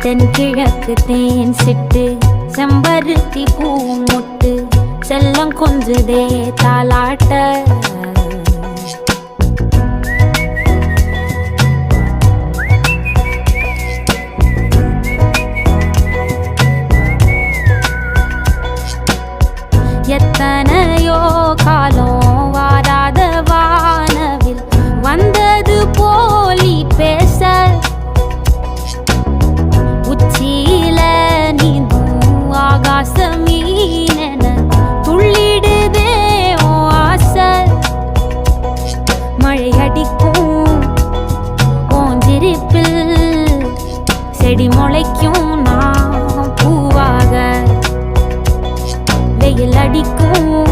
தென்கிழக்கு தேன் சிட்டு செம்பருத்தி பூ மொட்டு செல்லம் கொஞ்சுதே தாலாட்ட எத்தனையோ காலம் வாராத வானவில் வந்தது போலி பேச உச்சியில நீந்தும் ஆகாச மீனென துள்ளிடுதே ஓ ஆசை மழை அடிக்கும் ஓஞ்சிரிப்பில் செடி முளைக்கும் நான் பூவாக வெயில் அடிக்கும்